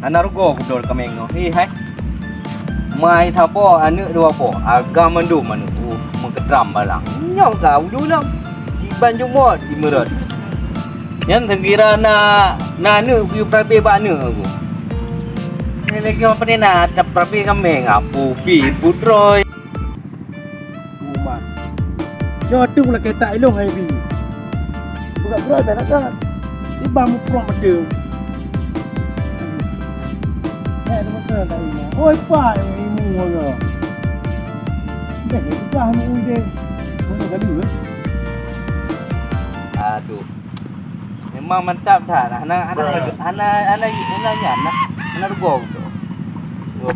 Anargo ko dol kameng no. Hai. Mai thapo anu dua po agam mandu manu. Mengkedram balang. Nyong kau dulu. Di Banjung Mod di Merat. Yang tenggira na nu view prabe ba nu aku. Ni lagi apa ni na tap prabe kameng apu pi putroy. Rumah. Yo tu lah ketak ilong hai bi. Bukan berat dah kan. Tiba mu prok ada. Ada betul tak ini. Oi pak ini mu ke. Dah ni dah mu ide. Mana kali ke? Aduh. Memang mantap dah. Anak yan nah. Anak rugo tu.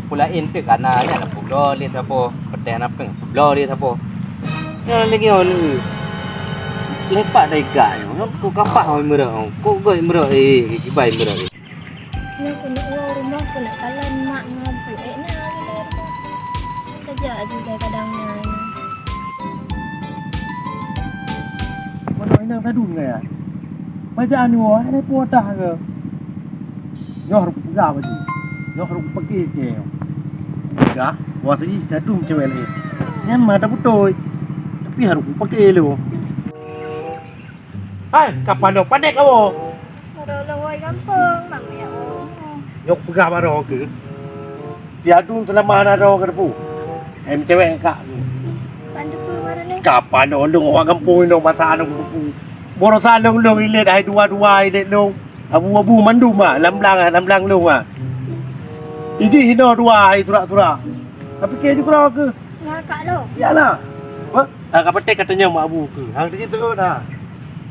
Pula intek anaknya lah pulo lihat apa pedih napeng. Pulo lihat apa. Yang lagi on. Lepak dah gak yo. Ku kapak oi merah. Ku goi merah kibai merah. Ni kena uang rumah kena kalan mak ngabu nak kerja juga kadangnya. Mana inang tadun ke ya? Macam anu ada puatah ke? Nyoh harus pegang baju. Nyoh harus pergi ke. Enggak, waktu ini tadun cewek ni. Yang mana betul. Tapi harus pergi lu. Hai, kapan dok pandai kamu? Kalau lawai gampang mak ya. Yok pegang baro ke? Tiadun selama ada ro ke depu. Cewek kak. Pandu keluar ni. Kapan dong orang kampung dong masa dong depu. Borosan dong ilet hai dua ilet dong. Abu mandum lamlang dong ah. Iji hino dua hai turak. Tapi ke juga ke? Ya kak lo. Iyalah. Apa? Tak petek katanya mak abu ke. Hang di situ dah.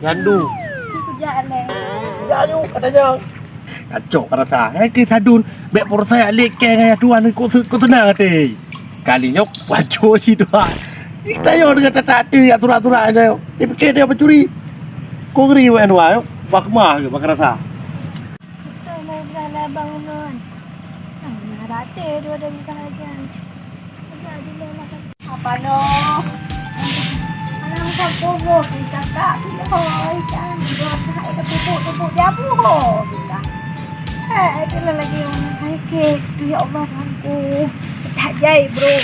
Yandu. Si kerjaan ni. Ya ju katanya. Kacau rasa. Ke sadun bek por saya lek ke ngai tuan ko senang ate. Kali nyok wajo si doa. Tayo dengan tata ya turak-turak ada. Tapi dia pencuri. Ko ngeri wan wa. Bakmah ke bakrasa. Saya mau berada bangunan. Nah, rate dua dari kajian. Jadi le makan. Apa no? Anak kau bobo kita kak dia hoi kan. Buat hai tepuk dia bobo kita. Itulah lagi orang baik. Ya Allah aku. Tak jai bro.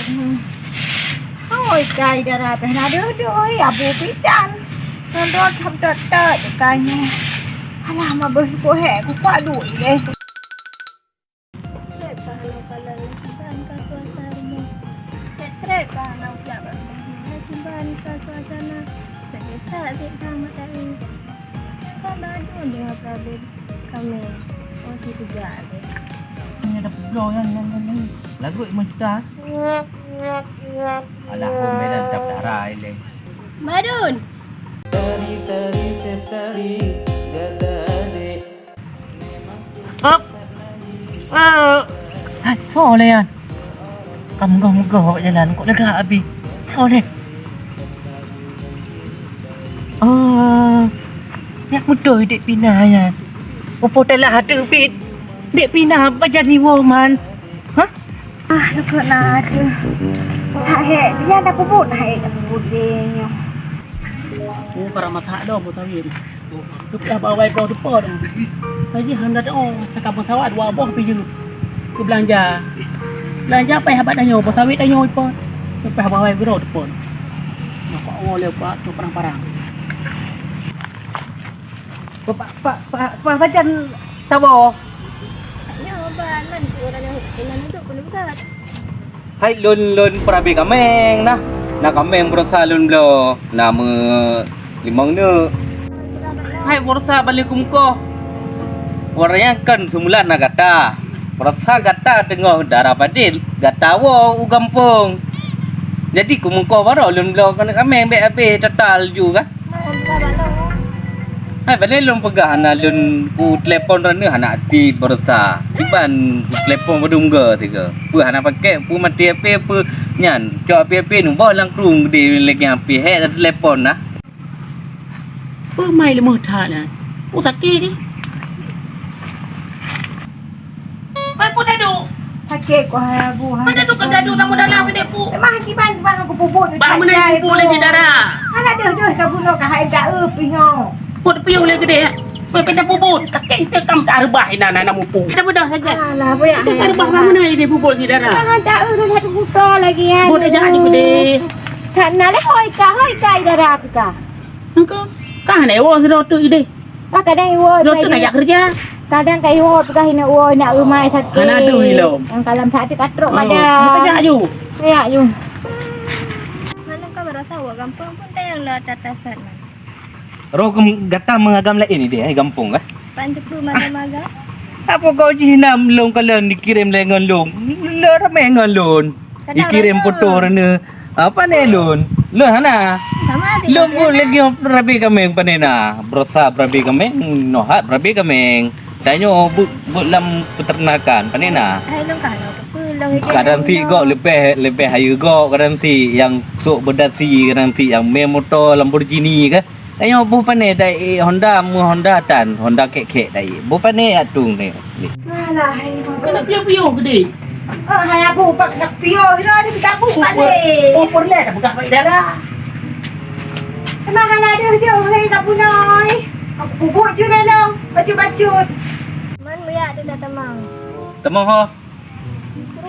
Hoi cai darah pernah doi abu pitan. Nandot tham tet kanya. Alah mah boh aku pak duit deh. Trek kalau jabat. Simpan ke suasana. Sekitar kita matahari. Kabar dia problem kami. Oh si kerja deh. Ini ada pulau yang lagu imam kita. Alah home dan tap darah ile. Madun. Tari setari gadade. Hop. Hai, soleh kan. Kamu bawa jalan kok lega abi. Soleh. Yak mudah dek pinah ya. Opo telah ada bit. Dek pinah bajan ni woman. Hah? Lupa nak ada. Hai, dia ada puput. Hai, ada puput dia. Oh, para mata dah botawin. Duk dah bawa kau depan. Haji hendak cakap botawat dua buah pergi. Ke belanja. Belanja apa habat dah nyo, botawit dah nyo pun. Sampai bawa gero depan. Nampak oleh pak tu parang-parang. Pak bajan tabo. Ya, banan tu orang yang hilang itu belum tak. Hai lun prabe kameng nah. Na kameng berusaha lun blo. Nama limang ne. Hai berusaha balik kumko. Warnanya kan semula na gata. Berusaha gata tengah darah padil. Gata wo u kampung. Jadi kumko baru lun blo kan kameng be abe total juga. Hai balik lun pegah na lun ku telepon rene anak ti berusaha. Tiban telepon badung ge tiga. Pu anak pakai pu mati ape pu nyan. Cok ape nu bawa lang krung di lagi ape he telepon nah. Mai lemah tak lah. Oh sakit ni. Mai pun dadu. Sakit ko bu. Mai dadu kan dadu namu dalam gede pu. Memang kiban bang aku puput. Bang mana pupuk lagi darah. Ada dah ka bunuh ka hai da eupi ho. Put piung lagi gede. Pepeda bubut. Kakek itu kam tak rebah ina mupu. Dah bedah saja. Alah, boyak. Itu tak rebah mana ini bubul si dara. Jangan tak urut hati buta lagi ya. Bubul dah ni gede. Tak nak lah hoi ka darah aku ka. Engkau kah nak awak sudah tu ide. Kadang iwo Doktor nak kerja. kadang kai iwo pegah ina iwo nak rumah sakit. Kan ada hilom. Ang kalam sakit katrok Kerja pada. ju. Ya ju. Mana kau berasa awak gampang pun tak yang lah tatasan. Roh gata mengagam lain ni dia, gampung kah? Pantuk tu maga-maga. Apa kau jinam long kalian dikirim lengan long? Lo ramai ngan lon. Dikirim foto rene. Apa ni lon? Lo hana. Sama Lo bu lagi rabi kameng panena. Brosa rabi kameng, nohat rabi kameng. Tanyo bu lam peternakan panena. Hai long kalau pulang Kadang ti go lebih hayu go, kadang ti yang sok berdasi, kadang ti yang motor Lamborghini ke. Ayo bu pane dai Honda tan, Honda kek dai. Bu pane atung ni. Alah, hai Kena piu-piu gede. hai abu pak nak pio ira di kampung pak ni. Oh, perle tak buka baik darah. Makan ada dia hai kampung noi. Aku bubuk je dah dong. Baju-baju. Man buaya tu dah temang. Temang ho.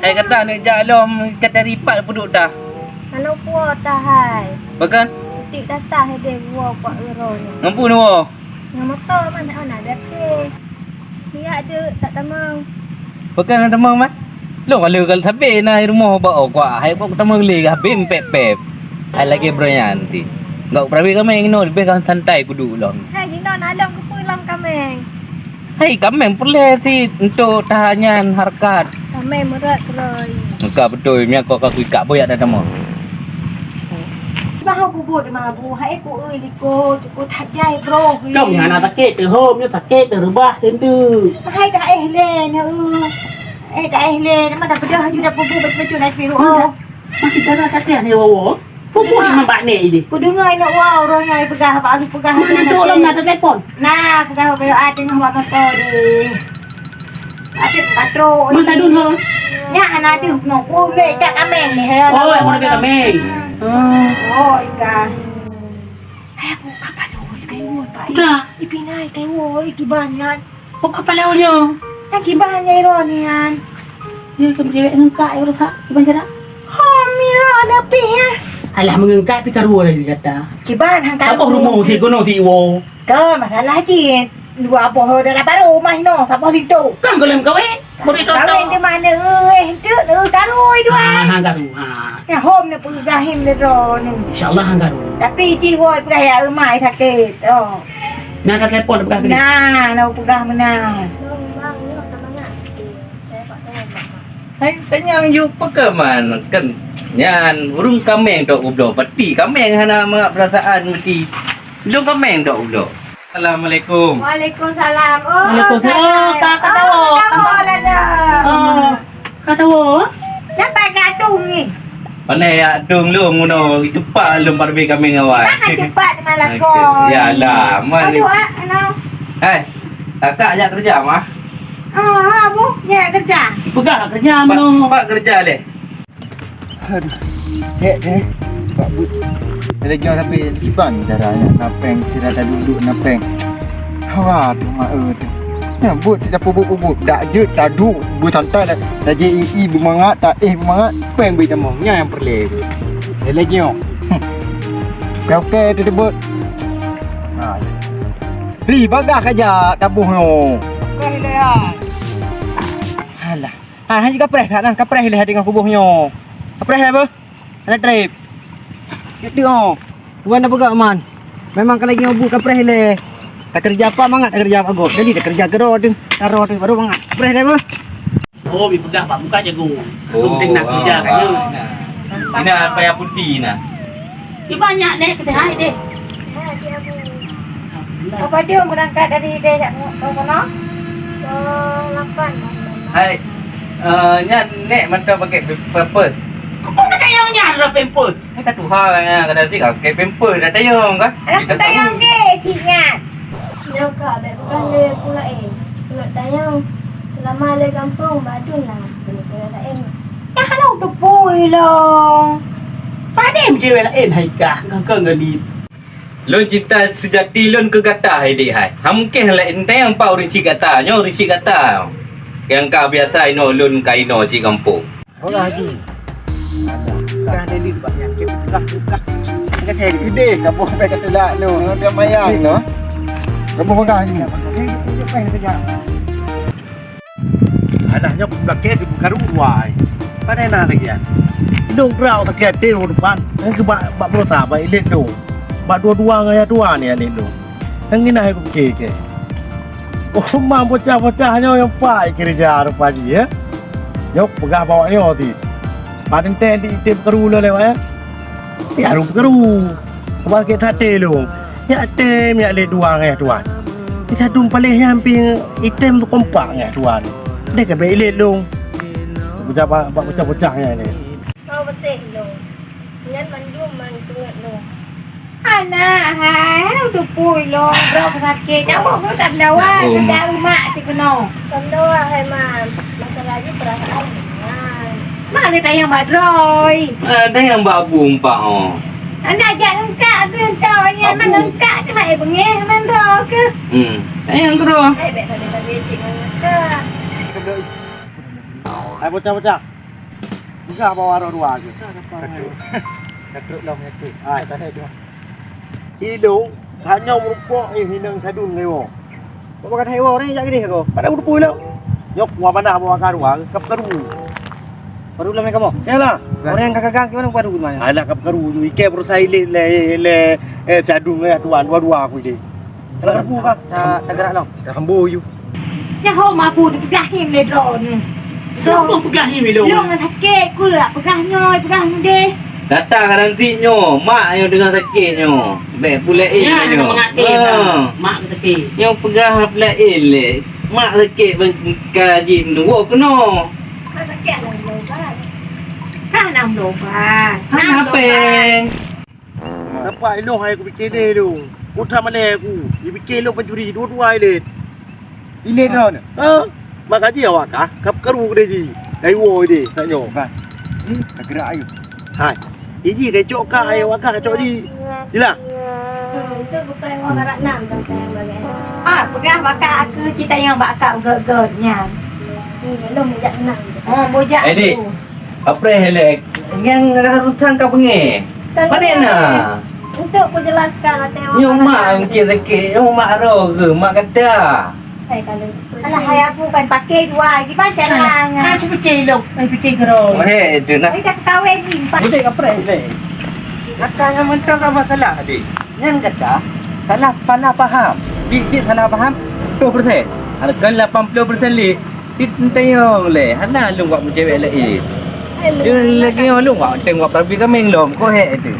Kata ni jalom kata ripat puduk dah. Kalau kuat dah hai. Bahkan Tik datang hai dia buat kuat ero ni. mampu ni wo. Yang motor mana nak dapet. Dia ada tak temang. Bahkan temang mah. Lo kalau sampai na rumah bawa kwa, hai kok temang le habis pep. Hai lagi beryanti. Enggak perawi kami no lebih kan santai kudu long. Hai jino nadang ke pulang kameng. Hai kami perlu si untuk tahanyan harkat. Kameng murat keroi. Muka betul nya kau kakui kak boyak dah tamo. Bahaw bubuk di mga buhay ko liko cukup tajay bro. Kau yang nak sakit tu home ni sakit tu rebah tentu. Hai dah ehlen ya. Dah ehlen mana dah ju dah bubuk betul nak piru. Masih darah sakit ni wawo. Pupuk ni mambak ni ini. Ku dengar nak wow orang yang pegah baru pegah. Mana tu orang nak telefon. Nah, pegah kayak ada dengan motor di. Ada patro. Masa dulu. Ya anak tu no ku le tak ameng ni. Oh, yang mana kami. Oh, ikan. Hai aku kapal dulu kayu pak. Dah. Ipinai kayu ikibanyan. Oh, kepala nya. Ikibanyan ironian. Dia kemudian engkau yang rosak. Gimana cara? Oh, mira ada pia. Alah mengengkak pi karua lagi kata. Kiban hangkar. Apa rumah si kono si wo. Ke masalah je. Dua apa dah baru rumah no, siapa itu? Kan golem kau eh. Beri toto. Kau di mana itu tarui dua. Ha garu. Ha. Ya home ni pun dahim le ro ni. Insyaallah hang garu. Tapi ti woi pegah ya rumah sakit. Oh. Nak kat telefon bukan kena. Nah, nak pegah mana? Long bang ni temangnya. Saya pak saya. Hai tanya you pekeman kan nyan urung kameng dok ublo peti kameng hana mak perasaan mesti lu kameng dok ublo. Assalamualaikum. Waalaikumsalam. Oh, Waalaikumsalam. Kata wo. Kata ada. Oh. Kata wo. Sampai gatung ni. Pandai ya dung lu ngono itu pak lu parbe kameng awak. Tahan cepat malah Okey. kau. Ya lah, mari. Aduh, ano? Hai. Kakak ajak kerja mah. Bu, ya kerja. Pegah kerja Pak, mano. pak kerja leh. Aduh. Pak but. Lagi orang sampai kiban darahnya. Napeng tidak ada duduk napeng. Wah, tu mak tu. Ya, but tidak bubuk-bubuk. Dak je tak duk. Bu santai dah. Dah JEE bermangat tak bermangat. Peng beri temu. Nya yang perle. Lagi yo. Okey tu debut. Ha. Ri bagah aja tabuh no. Okey dah. Alah. Hang juga kapres tak nah, kapres lah dengan kubuhnya. Kapres lah apa? Ada trip. Itu oh. Tuan dah pegang man. Memang kalau lagi obu kapres le. Tak kerja apa mangat tak kerja apa go. Jadi tak kerja gero tu. Taro tu baru mangat. Kapres dah apa? Oh, bi pegah pak muka jago. Penting nak kerja kan. Ini payah putih nah. Ni banyak dek kita hai dek. Apa dia berangkat dari desa mana? Lapan. Hai. Nyan nek mantap pakai purpose. Kau nak tayang nyara pemput. Hai kat Tuhan kan kadang ti pakai pamper dah tayang kan. Anak tayang ke ingat. Dia kak bet bukan le pula Pula tayang. Selama le kampung badun lah. Kena cara lain. Ya kalau tu pui long. Padem je lah hai kah. Kau ngani. Lun cinta sejati lun ke gata hai dik hai. Mungkin lah entah yang pau rinci gata, nyo rinci gata. Yang kau biasa ino lun kai no si kampung. Orang haji. Dah ada list banyak. Kita telah buka. Kita saya Gede kampung sampai kata lah no. Dia mayang no. Kamu pegang ni. Anaknya belakang di buka ruai. Pada nak lagi ya. Dong berau tak kete depan. Yang ke bak berusaha bak ilet dong. Bak dua-dua ngaya dua ni ilet dong. Yang ini aku ke. Oh mam bocah-bocahnya yang pai kerja pagi ya. Yok pegang bawa yo ti. Padan ten di tim keru lo lewat ya. Ya ru keru. Bak ke tate lo. Ya tem ya ilet dua ngaya dua. Kita dum paling hampir item tu kompak ngaya dua ni. Dia ke ilet dong. Bocah-bocahnya ni. Kau betul lo. Ingat mandum mantungat lo. Anak, hai, udah pui lo, bro sakit. Jauh bro tak dawa, kita rumah si keno. Kamu doa hai mam. Masalahnya perasaan. Mak dia tayang badroy. Ada yang babu umpak oh. Anda ajak engkak ke taunya mana engkak tu mak bengeh man ro ke. Yang kero. Hai bet tadi cik ngakak. Hai bocah-bocah. Buka bawa dua ke. Kaduk lah menyatu. Hai tak ada. Ilung hanya merupakan hinang kadun lewo. Bawa kat hewa ni jak gini aku. Pada udah pui lah. Yok wa mana bawa karua kap karu. Baru ulang ni kamu. Yalah. Orang yang kakak gimana baru mana? Anak kap karu tu ike berusaha le sadung ya tuan dua aku ide. Kalau kamu kah? Tak gerak long. Dah hambu you. Ya ho ma pu pegah him le dro ni. Apa pegang ni Lo belum? ngan sakit ku pegah nyoy pegah deh. Datang nantinyo, mak yang dengan sakitnyo. Baik pula Ya, nyo. nak mengatir lah. Mak kata ke. Yang pegah pula le. Mak sakit kaji dua kena. Kau sakit lah lo kan. Kan nam lo ba. Apa? Nampak ilung hai aku fikir dia tu. Putra mana aku. Dia fikir ilung pencuri dua-dua ilet. Ilet dah ni. Ha? Mak gaji awak kah? Kap karu ke dia. Kaiwo dia. Tak nyo. Tak gerak ayu. Hai. Iji kecok kah ayah awak kah kecok di. Jelah. Itu bukan orang karak nam sampai yang bagai. Ah pegah bakak aku cita yang bakak gegotnya. Lo minjak nam. Oh bojak Adik. tu. Apa helek? Yang harusan kau pengeh. Mana nak? Untuk ku jelaskan lah tengok. Yang mak mungkin sakit. Yang mak roh ke? Mak kata. Hai kalau. Alah hai aku kan pakai dua lagi macam mana. Kan aku fikir lo. Saya fikir kero. Hei, itu nak. Kita kahwin ni. Budek apa ni? Kakak yang mentang apa salah adik? Yang kata salah faham. Bit salah faham 10%. Kalau 80% le, kita yang le. Hana lu buat cewek lain. Dia lagi yang lu buat tengok pergi kami lom. Kau hek itu.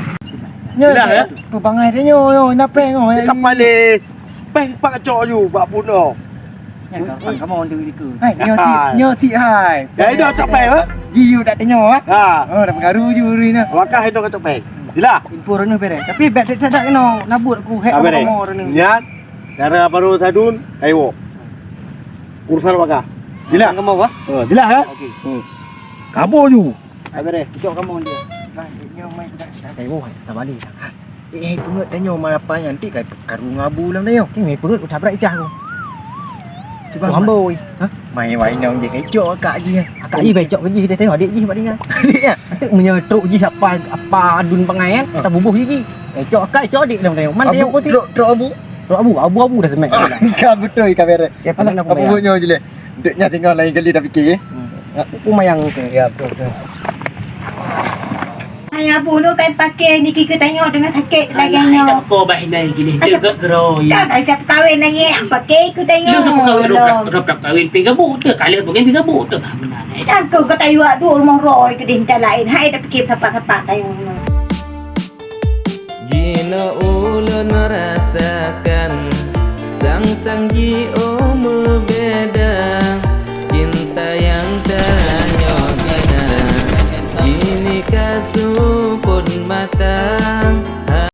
Jelah ya. Tu bangai dia nyo napeng oh. Kapal le. Peng pak kecok you bak puno. Kamu orang tu itu. Hai, nyo ti hai. Ya itu cok peng ha. Jiu tak tengok ah. Ha. Oh, dah pengaruh ju ni nah. Awak kah itu kecok peng. Jelah. Info rene beres. Tapi bet tak kena nabut aku hack Apa apa ni? kamu rene. Niat. Cara baru sadun kaiwo. Urusan awak kah? Jelah. Kamu apa? Jelah ha. Okey. Kamu you. Hai beres. Cok kamu dia. Nah, nyo mai tak. Saya mau tak balik. Pengut tanya mana apa nanti kai karu ngabu lang dayo. Ni pengut udah berat ijah aku. Cuba amboi. Ha? Mai nong je kai cok akak je. Akak ji baik cok je dia tengok adik ji buat dengar. Adiknya. Adik menyetruk ji apa adun pengai kan. Tak bubuh je ji. Cok akak cok adik lang dayo. Man dia putih. Truk abu. Truk abu dah semek. Kan betul ikan beres. Apa bubuhnya je le. Deknya tengok lain kali dah fikir. Aku mayang ke. Ya betul. Ayah bunuh kan pakai ni kita tengok dengan sakit lagi Tak nyo. kau bahina gini. Dekat kero. Kau tak bisa kahwin lagi. Pakai ku tengok. Lu tak kawin rop kawin pergi buta. Kalian pergi buta bah benar. Dan kau kata iwak dua rumah roy ke dinta lain. Hai dah fikir siapa-siapa tengok. Jino ulun rasakan sang-sang ji